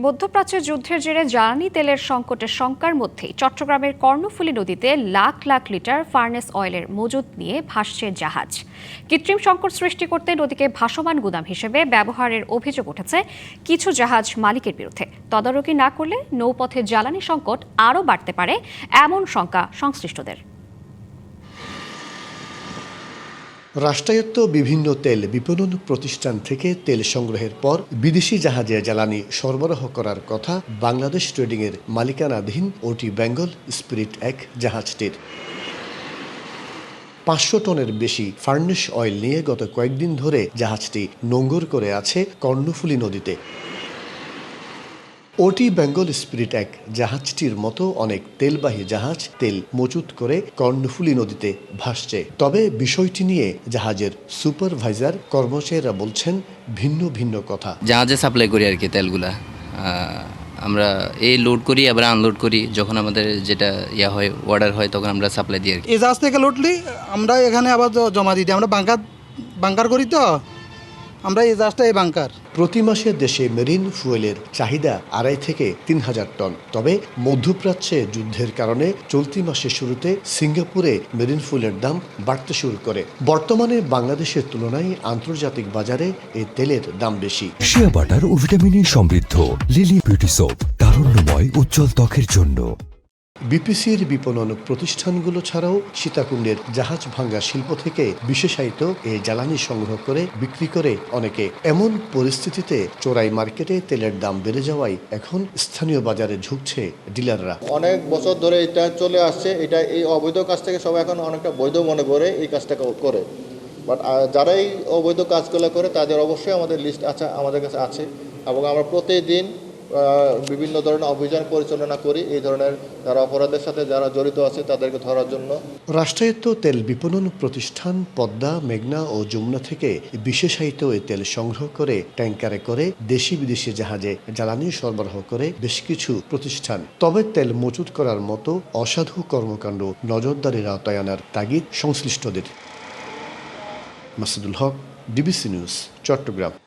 মধ্যপ্রাচ্যের যুদ্ধের জেরে জ্বালানি তেলের সংকটের শঙ্কার মধ্যেই চট্টগ্রামের কর্ণফুলী নদীতে লাখ লাখ লিটার ফার্নেস অয়েলের মজুত নিয়ে ভাসছে জাহাজ। কৃত্রিম সংকট সৃষ্টি করতে নদীকে ভাসমান গুদাম হিসেবে ব্যবহারের অভিযোগ উঠেছে কিছু জাহাজ মালিকের বিরুদ্ধে। তদারকি না করলে নৌপথে জ্বালানি সংকট আরও বাড়তে পারে এমন শঙ্কা সংশ্লিষ্টদের। রাষ্ট্রায়ত্ত বিভিন্ন তেল বিপণন প্রতিষ্ঠান থেকে তেল সংগ্রহের পর বিদেশি জাহাজে জ্বালানি সরবরাহ করার কথা বাংলাদেশ ট্রেডিংয়ের মালিকানাধীন ওটি বেঙ্গল স্পিরিট 1 জাহাজটির। 500 টনের বেশি ফার্নেস অয়েল নিয়ে গত কয়েকদিন ধরে জাহাজটি নোঙর করে আছে কর্ণফুলী নদীতে। ওটি বেঙ্গল স্পিরিট 1 জাহাজটির মতো অনেক তেলবাহী জাহাজ তেল মজুত করে কর্ণফুলী নদীতে ভাসছে। তবে বিষয়টি নিয়ে জাহাজের সুপারভাইজার কর্মচারীরা বলছেন ভিন্ন ভিন্ন কথা। জাহাজে সাপ্লাই করি আর কি তেলগুলা, আমরা এই লোড করি আবার আনলোড করি, যখন আমাদের যেটা হয় অর্ডার হয় তখন আমরা সাপ্লাই দিই আর কি। এই জাহাজ থেকে লোডলি আমরা এখানে আবার জমা দিই, আমরা বাংকার করি, তো আমরা এই জাহাজটা এই বাংকার। প্রতি মাসে দেশে মেরিন ফুয়েলের চাহিদা 2.5 থেকে 3,000 টন। তবে মধ্যপ্রাচ্যে যুদ্ধের কারণে চলতি মাসের শুরুতে সিঙ্গাপুরে মেরিন ফুয়েলের দাম বাড়তে শুরু করে। বর্তমানে বাংলাদেশের তুলনায় আন্তর্জাতিক বাজারে এই তেলের দাম বেশি। শিয়া বাটার ও ভিটামিনে সমৃদ্ধ লিলি বিউটি সোপ, তারুণ্যময় উজ্জ্বল ত্বকের জন্য। বিপিসির বিপণন প্রতিষ্ঠানগুলো ছাড়াও সীতাকুণ্ডের জাহাজ ভাঙ্গা শিল্প থেকে বিশেষায়িত এই জ্বালানি সংগ্রহ করে বিক্রি করে অনেকে। এমন পরিস্থিতিতে চোরাই মার্কেটে তেলের দাম বেড়ে যাওয়ায় এখন স্থানীয় বাজারে ঝুঁকছে ডিলাররা। অনেক বছর ধরে এটা চলে আসছে, এটা এই অবৈধ কাজ থেকে সবাই এখন অনেকটা বৈধ মনে করে এই কাজটা করে। বাট যারা এই অবৈধ কাজগুলো করে তাদের অবশ্যই আমাদের লিস্ট আছে, আমাদের কাছে আছে, এবং আমরা প্রতিদিন বিভিন্ন ধরনের অভিযান পরিচালনা করি এই ধরনের যারা অপরাধের সাথে যারা জড়িত আছে তাদেরকে ধরার জন্য। রাষ্ট্রায়ত্ত তেল বিপণন প্রতিষ্ঠান পদ্মা, মেঘনা ও যমুনা থেকে বিশেষায়িত এই তেল সংগ্রহ করে ট্যাঙ্কারে করে দেশি বিদেশি জাহাজে জ্বালানি সরবরাহ করে বেশ কিছু প্রতিষ্ঠান। তবে তেল মজুত করার মতো অসাধু কর্মকাণ্ড নজরদারির আওতায় আনার তাগিদ সংশ্লিষ্টদের। মাসুদুল হক, ডিবিসি নিউজ, চট্টগ্রাম।